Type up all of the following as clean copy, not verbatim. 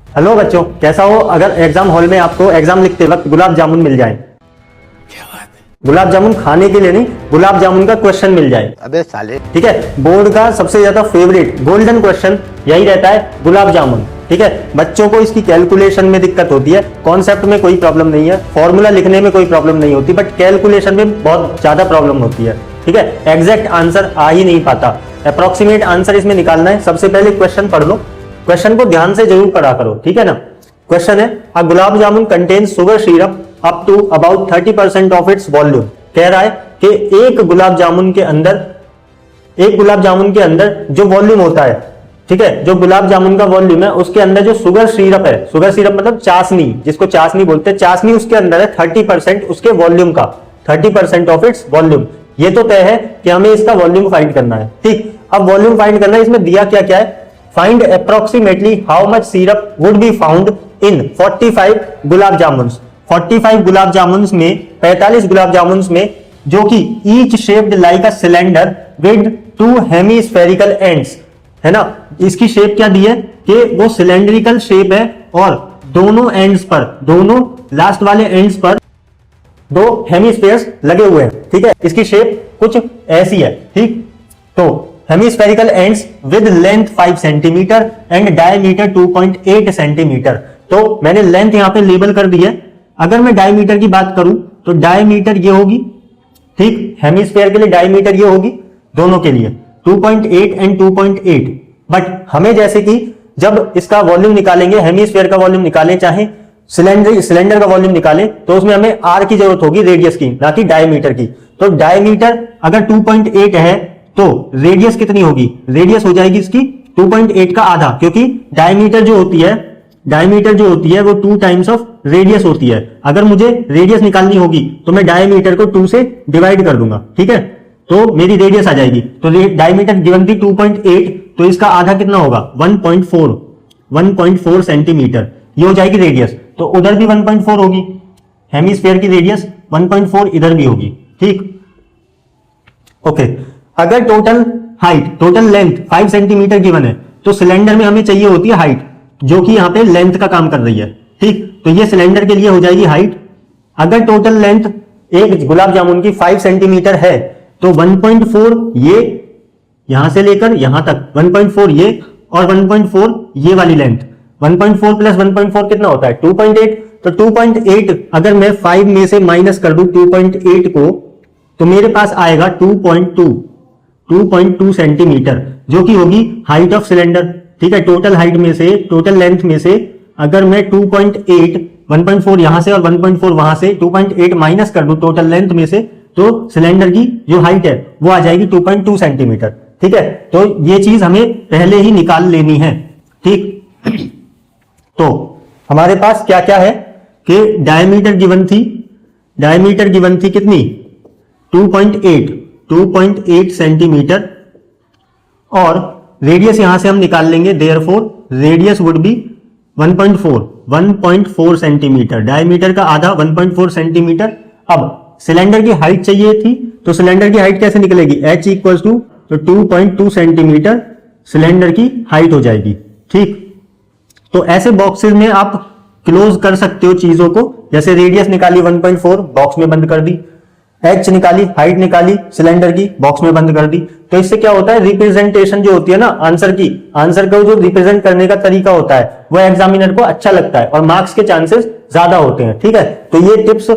Hello बच्चों, कैसा हो? अगर एग्जाम हॉल में आपको एग्जाम लिखते वक्त गुलाब जामुन मिल जाए, गुलाब जामुन खाने के लिए नहीं, गुलाब जामुन का क्वेश्चन मिल जाए, अबे साले, ठीक है, बोर्ड का सबसे ज्यादा फेवरेट गोल्डन क्वेश्चन यही रहता है, गुलाब जामुन। ठीक है, बच्चों को इसकी कैलकुलेशन में दिक्कत होती है, कॉन्सेप्ट में कोई प्रॉब्लम नहीं है, फॉर्मूला लिखने में कोई प्रॉब्लम नहीं होती, बट कैलकुलेशन में बहुत ज्यादा प्रॉब्लम होती है। ठीक है, एग्जैक्ट आंसर आ ही नहीं पाता, अप्रोक्सीमेट आंसर इसमें निकालना है। सबसे पहले क्वेश्चन पढ़ लो, क्वेश्चन को ध्यान से जरूर पढ़ा करो, ठीक है ना। क्वेश्चन है, a gulab jamun contains sugar syrup up to about 30% of its volume. कह रहा है कि एक गुलाब जामुन के अंदर जो वॉल्यूम होता है, ठीक है, जो गुलाब जामुन का वॉल्यूम है उसके अंदर जो शुगर सिरप है, शुगर सिरप मतलब चाशनी, जिसको चाशनी बोलते हैं, चाशनी उसके अंदर है 30% उसके वॉल्यूम का, 30% ऑफ इट्स वॉल्यूम। ये तो तय है कि हमें इसका वॉल्यूम फाइंड करना है। ठीक, अब वॉल्यूम फाइंड करना है, इसमें दिया क्या क्या है, find approximately how much syrup would be found in 45 gulab jamun. 45 gulab jamun में, 45 गुलाब जामुन में, जो कि each shaped like a cylinder with 2 hemispherical ends, है ना। इसकी शेप क्या दी है कि वो सिलेंड्रिकल शेप है और दोनों एंड्स पर, दोनों लास्ट वाले एंड्स पर 2 हेमीस्फेयर्स लगे हुए हैं। ठीक है, इसकी शेप कुछ ऐसी है। ठीक, तो hemispherical ends with length 5 centimetre and diameter 2.8 centimetre. तो मैंने लेंथ यहां पे लेबल कर दी है। अगर मैं डायमीटर की बात करूं तो डायमीटर ये होगी, ठीक, हेमीस्फेयर के लिए डायमीटर ये होगी, दोनों के लिए 2.8 एंड 2.8। बट हमें जैसे कि जब इसका वॉल्यूम निकालेंगे, हेमीस्फेयर का वॉल्यूम निकालें, चाहे सिलेंडर का वॉल्यूम निकालें, तो उसमें हमें आर की जरूरत होगी, रेडियस की, ना कि डायमीटर की। तो डायमीटर अगर 2.8 है तो रेडियस कितनी होगी, रेडियस हो जाएगी इसकी 2.8 का आधा, क्योंकि डायमीटर जो होती है वो 2 टाइम्स ऑफ रेडियस होती है। अगर मुझे रेडियस निकालनी होगी तो मैं डायमीटर को 2 से डिवाइड कर दूंगा, ठीक है, तो मेरी रेडियस आ जाएगी। तो डायमीटर गिवन थी 2.8, तो इसका आधा कितना होगा, 1.4 सेंटीमीटर, ये हो जाएगी रेडियस। तो उधर भी 1.4 होगी, हेमीस्फेयर की रेडियस 1.4 इधर भी होगी। ठीक, ओके। अगर टोटल लेंथ 5 सेंटीमीटर गिवन है, तो सिलेंडर में हमें चाहिए होती है हाइट, जो कि यहां पे लेंथ का काम कर रही है। ठीक, तो ये सिलेंडर के लिए हो जाएगी हाइट। अगर टोटल लेंथ एक गुलाब जामुन की 5 सेंटीमीटर है, तो 1.4 ये यहां से लेकर यहां तक, 1.4 ये और 1.4 ये वाली लेंथ, 1.4 प्लस 1.4 कितना होता है, 2.8। तो 2.8 अगर मैं 5 में से माइनस कर दूं 2.8 को, तो मेरे पास आएगा 2.2 सेंटीमीटर, जो कि होगी हाइट ऑफ सिलेंडर। ठीक है, टोटल हाइट में से, टोटल लेंथ में से अगर मैं 2.8, 1.4 यहां से और 1.4 वहां से, 2.8 माइनस कर दूं टोटल लेंथ में से, तो सिलेंडर की जो हाइट है वो आ जाएगी 2.2 सेंटीमीटर। ठीक है, तो ये चीज हमें पहले ही निकाल लेनी है। ठीक, तो हमारे पास क्या क्या है कि डायमीटर गिवन थी कितनी, 2.8 सेंटीमीटर, और रेडियस यहां से हम निकाल लेंगे, therefore radius would be 1.4 centimetre, diameter का आधा 1.4 सेंटीमीटर। अब सिलेंडर की हाइट चाहिए थी, तो सिलेंडर की हाइट कैसे निकलेगी, h इक्वल्स टू, तो 2.2 सेंटीमीटर सिलेंडर की हाइट हो जाएगी। ठीक, तो ऐसे बॉक्सेस में आप क्लोज कर सकते हो चीजों को, जैसे रेडियस निकाली 1.4, बॉक्स में बंद कर दी, h निकाली, हाइट निकाली सिलेंडर की, बॉक्स में बंद कर दी। तो इससे क्या होता है, रिप्रेजेंटेशन जो होती है ना आंसर की, आंसर को जो रिप्रेजेंट करने का तरीका होता है वो एग्जामिनर को अच्छा लगता है और मार्क्स के चांसेस ज्यादा होते हैं। ठीक है, तो ये टिप्स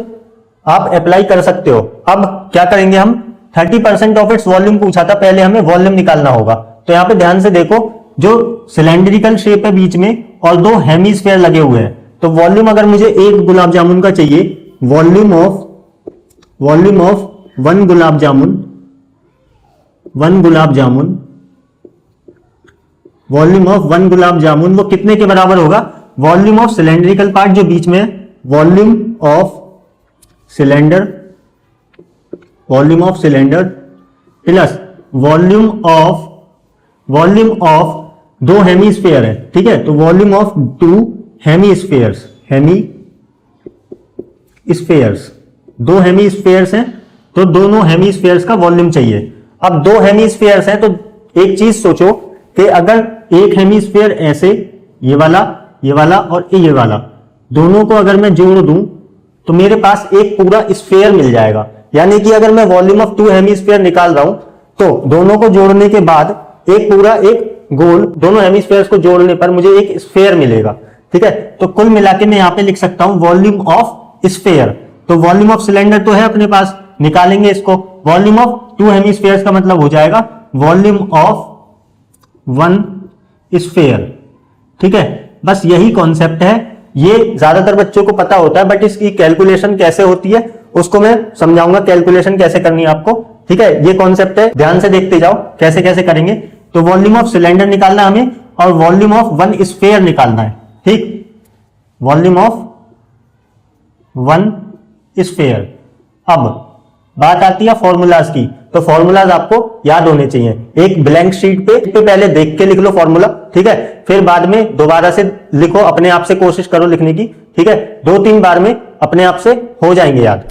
आप अप्लाई कर सकते हो। अब क्या करेंगे हम, 30% ऑफ इट्स वॉल्यूम पूछा था, पहले हमें वॉल्यूम निकालना होगा। तो यहां पे ध्यान से देखो, जो सिलेंड्रिकल शेप है बीच में और 2 हेमीस्फेयर लगे हुए हैं, तो वॉल्यूम अगर मुझे एक गुलाब जामुन का चाहिए, volume of 1 gulab jamun, volume of 1 gulab jamun वो कितने के बराबर होगा, वॉल्यूम ऑफ सिलेंड्रिकल पार्ट जो बीच में है, volume of cylinder plus volume of 2 hemisphere है। ठीक है, तो वॉल्यूम ऑफ 2 हेमीस्फेयर्स, 2 हेमीस्फेयर्स हैं, तो दोनों हेमीस्फेयर्स का वॉल्यूम चाहिए। अब 2 हेमीस्फेयर्स हैं, तो एक चीज सोचो कि अगर एक हेमीस्फेयर ऐसे, ये वाला, ये वाला और ये वाला, दोनों को अगर मैं जोड़ दूं तो मेरे पास एक पूरा स्फीयर मिल जाएगा। यानी कि अगर मैं वॉल्यूम ऑफ टू हेमिस्फीयर निकाल रहा हूं तो दोनों को जोड़ने के बाद एक पूरा एक गोल, दोनों हेमिस्फीयर्स को जोड़ने पर मुझे एक स्फीयर मिलेगा। ठीक है, तो कुल मिला के मैं यहां पे लिख सकता हूं वॉल्यूम ऑफ स्फीयर। तो वॉल्यूम ऑफ सिलेंडर तो है अपने पास, निकालेंगे इसको। वॉल्यूम ऑफ टू हेमिस्फीयर्स का मतलब हो जाएगा वॉल्यूम ऑफ वन स्फीयर। ठीक है, बस यही कॉन्सेप्ट है। ये ज्यादातर बच्चों को पता होता है, बट इसकी कैलकुलेशन कैसे होती है उसको मैं समझाऊंगा, कैलकुलेशन कैसे करनी है आपको। ठीक है, ये कॉन्सेप्ट है, ध्यान से देखते जाओ कैसे कैसे करेंगे। तो वॉल्यूम ऑफ सिलेंडर निकालना हमें और वॉल्यूम ऑफ वन स्फीयर निकालना है। ठीक, वॉल्यूम ऑफ वन स्फीयर। अब बात आती है फॉर्मूलाज की, तो फॉर्मूलाज आपको याद होने चाहिए। एक ब्लैंक शीट पे पहले देख के लिख लो फॉर्मूला, ठीक है, फिर बाद में दोबारा से लिखो, अपने आप से कोशिश करो लिखने की। ठीक है, 2-3 बार में अपने आप से हो जाएंगे याद।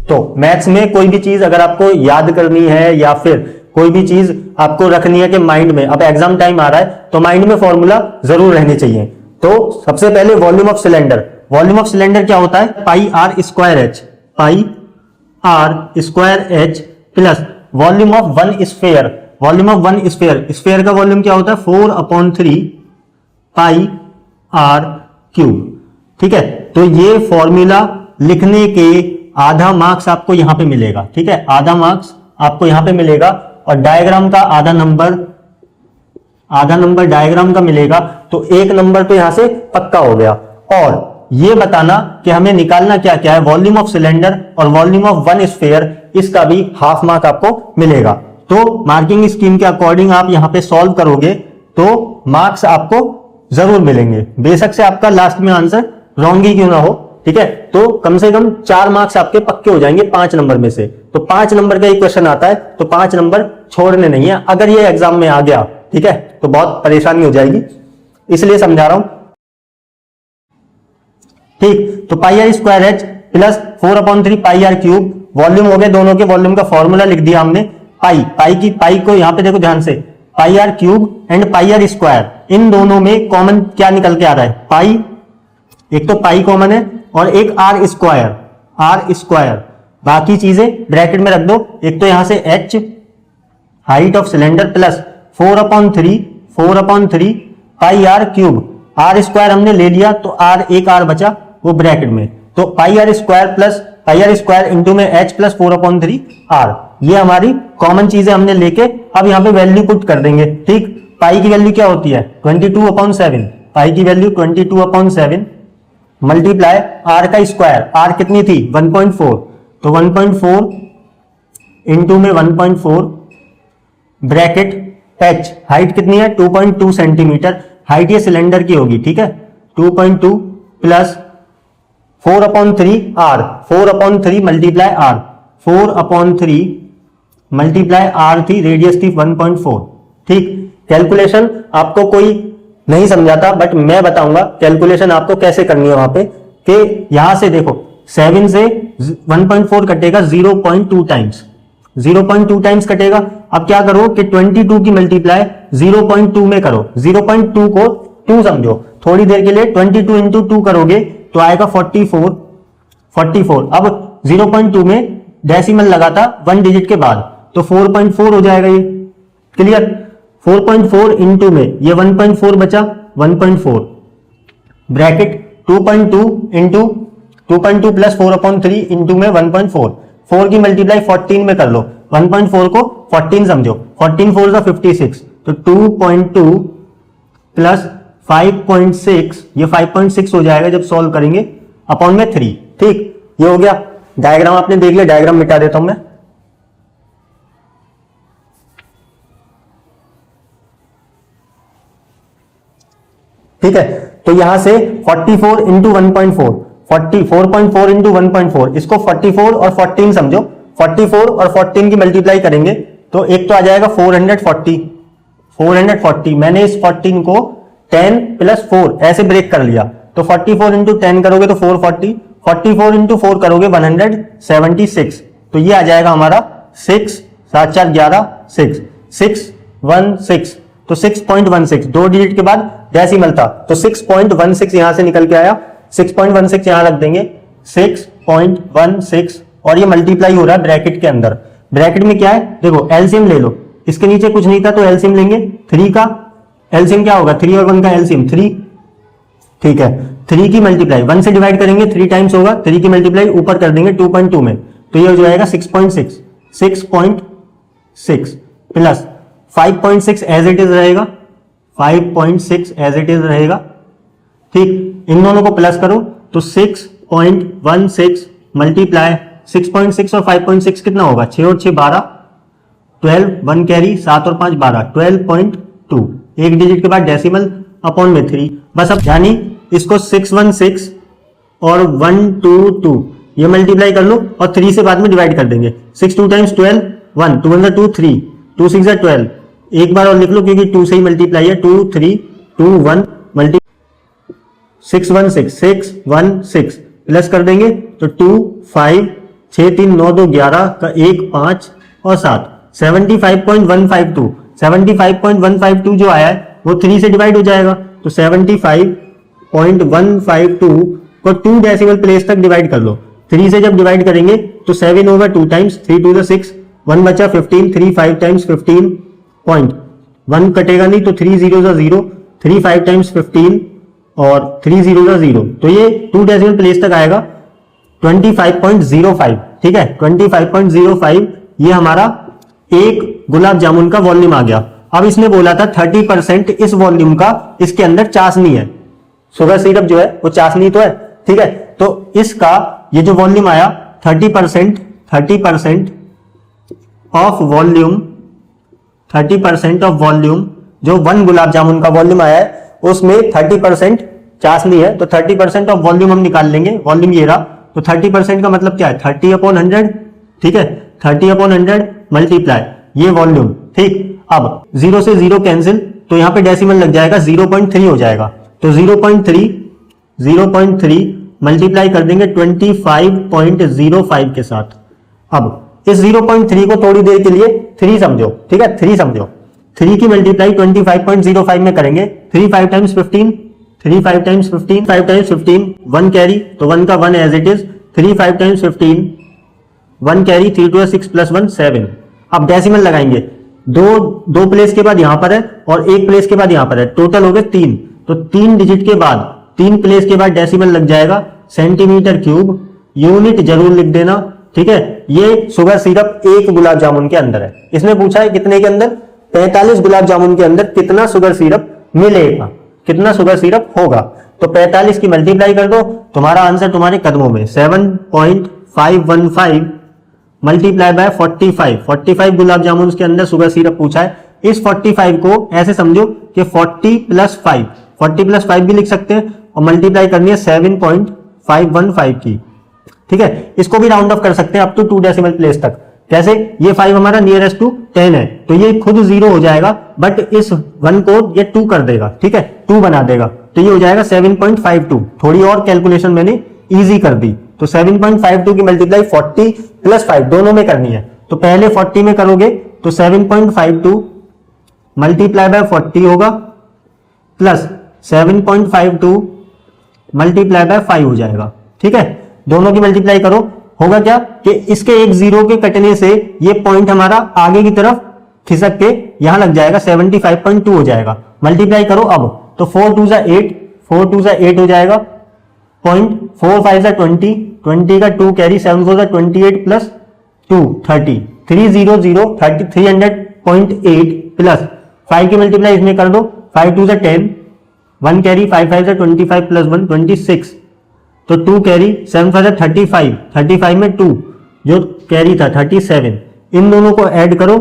तो मैथ्स में कोई भी चीज अगर आपको याद करनी है या फिर कोई भी चीज आपको रखनी है कि माइंड में, अब एग्जाम टाइम आ रहा है तो माइंड में फॉर्मूला जरूर रहने चाहिए। तो सबसे पहले volume of cylinder. Volume of cylinder क्या होता है? Pi r square h, pi r square h plus volume of one sphere. Volume of one sphere, sphere का वॉल्यूम क्या होता है? 4/3 पाई आर क्यूब। ठीक है, तो ये फॉर्मूला लिखने के आधा मार्क्स आपको यहां पे मिलेगा। ठीक है, आधा मार्क्स आपको यहां पे मिलेगा और डायग्राम का आधा नंबर डायग्राम का मिलेगा। तो 1 नंबर तो यहां से पक्का हो गया। और ये बताना कि हमें निकालना क्या क्या है, वॉल्यूम ऑफ सिलेंडर और वॉल्यूम ऑफ वन स्फीयर, इसका भी हाफ मार्क आपको मिलेगा। तो मार्किंग स्कीम के अकॉर्डिंग आप यहां पे सॉल्व करोगे तो मार्क्स आपको जरूर मिलेंगे, बेशक से आपका लास्ट में आंसर रॉन्ग ही क्यों ना हो। ठीक है, तो कम से कम 4 मार्क्स आपके पक्के हो जाएंगे 5 नंबर में से। तो 5 नंबर का एक क्वेश्चन आता है तो 5 नंबर छोड़ने नहीं है। अगर ये एग्जाम में आ गया, ठीक है, तो बहुत परेशानी हो जाएगी, इसलिए समझा रहा हूं। ठीक, तो pi r square h plus 4/3 pi r cube, volume हो गए, दोनों के वॉल्यूम का फॉर्मूला लिख दिया हमने। पाई को यहां पे देखो ध्यान से, pi r cube and pi r square, इन दोनों में कॉमन क्या निकल के आ रहा है? पाई, एक तो पाई कॉमन है और एक आर स्क्वायर। बाकी चीजें ब्रैकेट में रख दो। एक तो यहां से H height of cylinder plus 4/3 pi r cube, r square हमने ले लिया तो आर, एक आर बचा वो ब्रैकेट में। तो pi r square plus pi r square into में एच प्लस 4/3 आर, ये हमारी कॉमन चीजें हमने लेके अब यहां पे वैल्यू पुट कर देंगे। ठीक, पाई की वैल्यू क्या होती है? 22/7। पाई की वैल्यू 22/7 मल्टीप्लाई आर का स्क्वायर, आर कितनी थी? 1.4, तो 1.4 इंटू में 1.4 ब्रैकेट एच, हाइट कितनी है? 2.2 सेंटीमीटर, हाइट ये सिलेंडर की होगी। ठीक है, 2.2 plus 4/3 r, 4/3 multiply r, 4/3 multiply r थी, रेडियस थी 1.4। ठीक, कैलकुलेशन आपको कोई नहीं समझाता बट मैं बताऊंगा कैलकुलेशन आपको कैसे करनी है वहां पे। कि यहां से देखो 7 से 1.4 कटेगा 0.2 टाइम्स, 0.2 टाइम्स कटेगा। अब क्या करो कि 22 की मल्टीप्लाई 0.2 में करो, 0.2 को 2 समझो, थोड़ी देर के लिए 22 इंटू 2 करोगे तो आएगा 44। अब 0.2 में डेसिमल लगा था 1 डिजिट के बाद, तो 4.4 हो जाएगा ये। क्लियर? 4.4 इंटू में ये 1.4 बचा, 1.4 ब्रैकेट 2.2 इंटू 2.2 प्लस 4/3 इंटू में 1.4, 4 की मल्टीप्लाई 14 में कर लो, 1.4 को 14 समझो, 14 4 का 56, तो 2.2 प्लस 5.6, ये 5.6 हो जाएगा जब सॉल्व करेंगे, अपॉन में 3। ठीक, ये हो गया। डायग्राम आपने देख लिया, डायग्राम मिटा देता हूं मैं। ठीक है, तो यहां से 44 इंटू 1.4, 4.4 इंटू 1.4, इसको 44 और 14 समझो, 44 और 14 की मल्टीप्लाई करेंगे तो एक तो आ जाएगा 440। मैंने इस 14 को 10 प्लस 4 ऐसे ब्रेक कर लिया, तो 44 इंटू 10 करोगे तो 440, 44 इंटू 4 करोगे 176, तो ये आ जाएगा हमारा 6, 7 4 11, 6, 616। तो 6.16, 2 डिजिट के बाद डेसिमल था तो 6.16 यहां से निकल के आया, 6.16 यहां रख देंगे, 6.16 और ये मल्टीप्लाई हो रहा है ब्रैकेट के अंदर। ब्रैकेट में क्या है देखो, एलसीएम ले लो, इसके नीचे कुछ नहीं था तो एलसीएम लेंगे, 3 का एलसीएम क्या होगा, 3 और 1 का एलसीएम 3, ठीक है। 3 की मल्टीप्लाई 1 से डिवाइड करेंगे 3 टाइम्स होगा, 3 की मल्टीप्लाई ऊपर कर देंगे 2.2 में, तो ये हो जाएगा 6.6, 6.6 प्लस 5.6 एज इट इज रहेगा, 5.6 एज इट इज रहेगा, ठीक। इन दोनों को प्लस करो तो 6.16 मल्टीप्लाई 6.6 और 5.6 कितना होगा, 6 और 6 12, 12, 1 कैरी, 7 और 5 12, 12.2, एक डिजिट के बाद डेसिमल अपॉन में 3, बस। अब यानी इसको 616 और 122 ये मल्टीप्लाई कर लो और 3 से बाद में डिवाइड कर देंगे, 6 2 टाइम्स 12, 1 2 1 2 3, 2 6 12, एक बार और लिख लो क्योंकि 2 से ही मल्टीप्लाई है, 2 3 2 1 मल्टी 616 प्लस कर देंगे तो 2 5 6 3 9 2 11 का 1 5 और 7, 75.152, 75.152 जो आया है वो 3 से डिवाइड हो जाएगा, तो 75.152 को 2 डेसिमल प्लेस तक डिवाइड कर लो, 3 से जब डिवाइड करेंगे तो 7 होगा 2 टाइम्स, 3 2 6, 1 बचा 15, 3 5 टाइम्स 15 पॉइंट, 1 कटेगा नहीं तो 3 0 0, 3 5 टाइम्स 15 और 3 0 0, तो ये 2 डेसिमल प्लेस तक आएगा 25.05, ठीक है। 25.05 ये हमारा एक गुलाब जामुन का वॉल्यूम आ गया। अब इसने बोला था 30% इस वॉल्यूम का इसके अंदर चाशनी है, शुगर सिरप जो है वो चाशनी तो है, ठीक है। तो इसका ये जो वॉल्यूम आया 30% ऑफ वॉल्यूम, 30% ऑफ वॉल्यूम जो 1 गुलाब जामुन का वॉल्यूम आया है उसमें 30% चाशनी है, तो 30% ऑफ वॉल्यूम हम निकाल लेंगे, वॉल्यूम ये रहा, तो 30% का मतलब क्या है 30/100, ठीक है। 30/100 मल्टीप्लाई ये वॉल्यूम, ठीक। अब 0 से 0 कैंसिल तो यहां पे डेसिमल लग जाएगा, 0.3 हो जाएगा, तो 0.3 मल्टीप्लाई कर देंगे 25.05 के साथ। अब इस 0.3 को थोड़ी देर के लिए 3 समझो, ठीक है, 3 समझो, 3 की मल्टीप्लाई 25.05 में करेंगे, 3 5 टाइम्स 15, 3 5 टाइम्स 15, 5 टाइम्स 15, 1 कैरी तो 1 का 1 as it is, 3 5 times 15, 1 carry, 3 2 6 plus 1 7। अब डेसिमल लगाएंगे, दो प्लेस के बाद यहां पर है और एक प्लेस के बाद यहां पर है, टोटल हो गए 3, तो 3 डिजिट के बाद 3 प्लेस के बाद डेसिमल लग जाएगा सेंटीमीटर क्यूब, यूनिट जरूर लिख देना, ठीक है। ये शुगर सिरप एक गुलाब जामुन के अंदर है, इसने पूछा है कितने के अंदर, 45 गुलाब जामुन के अंदर कितना शुगर सिरप मिलेगा, कितना शुगर सिरप होगा, तो 45 की मल्टीप्लाई कर दो, तुम्हारा आंसर तुम्हारे कदमों में 7.515 मल्टीप्लाई बाय 45 गुलाब जामुन के अंदर शुगर सिरप पूछा है। इस 45 को ऐसे समझो कि 40 प्लस 5 भी लिख सकते हैं और मल्टीप्लाई करनी है 7.515 की, ठीक है। इसको भी राउंड ऑफ कर सकते हैं अप टू 2 डेसिमल प्लेस तक, कैसे, ये 5 हमारा नियरेस्ट टू 10 है तो ये खुद 0 हो जाएगा, बट इस 1 को ये 2 कर देगा, ठीक है, 2 बना देगा, तो ये हो जाएगा 7.52। थोड़ी और कैलकुलेशन मैंने इजी कर दी, तो 7.52 की मल्टीप्लाई 40 प्लस 5 दोनों में करनी है, तो पहले 40 में करोगे तो 7.52 मल्टीप्लाई बाय 40 होगा प्लस 7.52 मल्टीप्लाई बाय 5 हो जाएगा, ठीक है। दोनों की मल्टीप्लाई करो, होगा क्या कि इसके एक 0 के कटने से ये पॉइंट हमारा आगे की तरफ खिसक के यहां लग जाएगा, 75.2 हो जाएगा। मल्टीप्लाई करो अब, तो 4 2 जा 8 हो जाएगा, पॉइंट 4 5 जा 20, 20 का 2 कैरी, 7 4 जा 28 प्लस 2 30, 300 30 300.8 प्लस 5 की मल्टीप्लाई इसमें कर दो, 5 2 जा 10, 1 कैरी, 5 5 जा 25 प्लस 1 26, तो 2 कैरी, 7 5 जा 35 में 2 जो कैरी था 37, इन दोनों को ऐड करो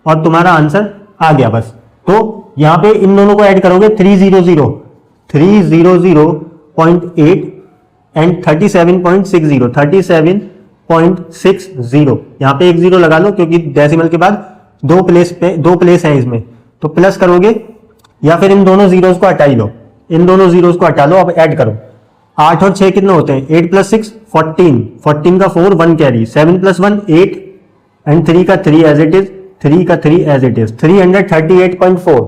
और तुम्हारा आंसर आ गया बस। तो यहां पे इन दोनों को ऐड करोगे 300.8 एंड 37.60 यहां पे एक 0 लगा लो क्योंकि डेसिमल के बाद दो प्लेस है इसमें, तो प्लस करोगे या फिर इन दोनों जीरोस को हटा ही लो, इन दोनों जीरोस को हटा लो, अब ऐड करो। 8 और 6 कितने होते हैं, 8 प्लस 6 14, 14 का 4 1 कैरी, 7 प्लस 1 8 एंड 3 का 3 एज इट इज, 3 का 3 एज इट इज, 338.4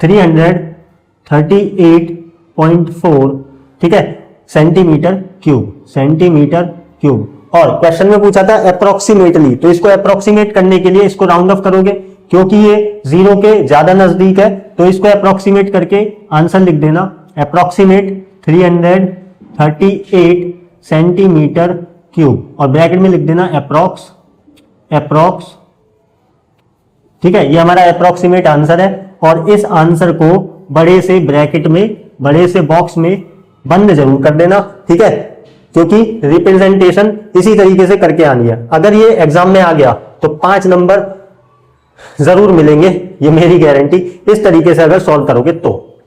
338.4, ठीक है, सेंटीमीटर क्यूब। और क्वेश्चन में पूछा था अप्रोक्सीमेटली, तो इसको अप्रोक्सीमेट करने के लिए इसको राउंड ऑफ करोगे, क्योंकि ये 0 के ज्यादा नजदीक है, तो इसको अप्रोक्सीमेट करके आंसर लिख देना, अप्रोक्सीमेट 338 सेंटीमीटर क्यूब, और ब्रैकेट में लिख देना अप्रोक्स, ठीक है। ये हमारा अप्रोक्सीमेट आंसर है, और इस आंसर को बड़े से ब्रैकेट में, बड़े से बॉक्स में बंद जरूर कर देना, ठीक है, क्योंकि रिप्रेजेंटेशन इसी तरीके से करके आनी है। अगर ये एग्जाम में आ गया तो 5 नंबर जरूर मिलेंगे, ये मेरी गारंटी, इस तरीके से अगर सॉल्व करोगे तो।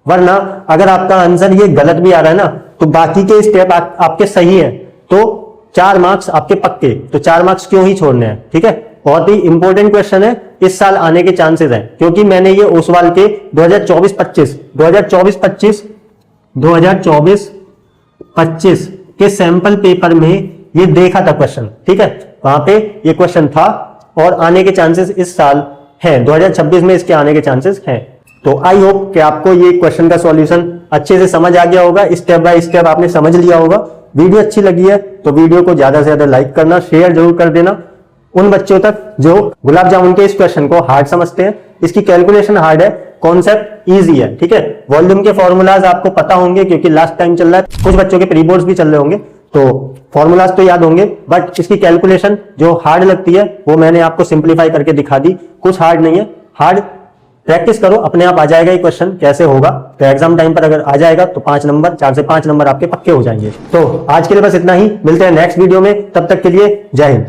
वरना अगर आपका आंसर ये गलत भी आ रहा है ना, तो बाकी के स्टेप आपके सही है, तो 4 मार्क्स आपके पक्के, तो 4 मार्क्स क्यों ही छोड़ने हैं, ठीक है। बहुत ही इंपॉर्टेंट क्वेश्चन है, इस साल आने के चांसेस हैं, क्योंकि मैंने ये ओसवाल के 2024-25 के सैंपल पेपर में ये देखा था क्वेश्चन, ठीक है, वहां पे ये क्वेश्चन था, और आने के चांसेस इस साल है, 2026 में इसके आने के चांसेस हैं। तो आई होप कि आपको ये क्वेश्चन का सॉल्यूशन अच्छे से समझ आ गया होगा, स्टेप बाय स्टेप आपने समझ लिया होगा। वीडियो अच्छी लगी है तो वीडियो को ज्यादा से ज्यादा लाइक करना, शेयर जरूर कर देना उन बच्चों तक जो गुलाब जामुन के इस क्वेश्चन को हार्ड समझते हैं। इसकी कैलकुलेशन हार्ड है, कॉन्सेप्ट इजी है, ठीक है। वॉल्यूम के फॉर्मूलाज आपको पता होंगे, क्योंकि लास्ट टाइम चल रहा है, कुछ बच्चों के प्री बोर्ड्स भी चल रहे होंगे, तो फॉर्मूलाज तो याद होंगे, बट इसकी कैलकुलेशन जो हार्ड लगती है वो मैंने आपको सिंप्लीफाई करके दिखा दी। कुछ हार्ड नहीं है, हार्ड प्रैक्टिस करो, अपने आप आ जाएगा ये क्वेश्चन कैसे होगा। तो एग्जाम टाइम पर अगर आ जाएगा तो 5 नंबर, 4 से 5 नंबर आपके पक्के हो जाएंगे। तो आज के लिए बस इतना ही, मिलते हैं नेक्स्ट वीडियो में, तब तक के लिए जय हिंद।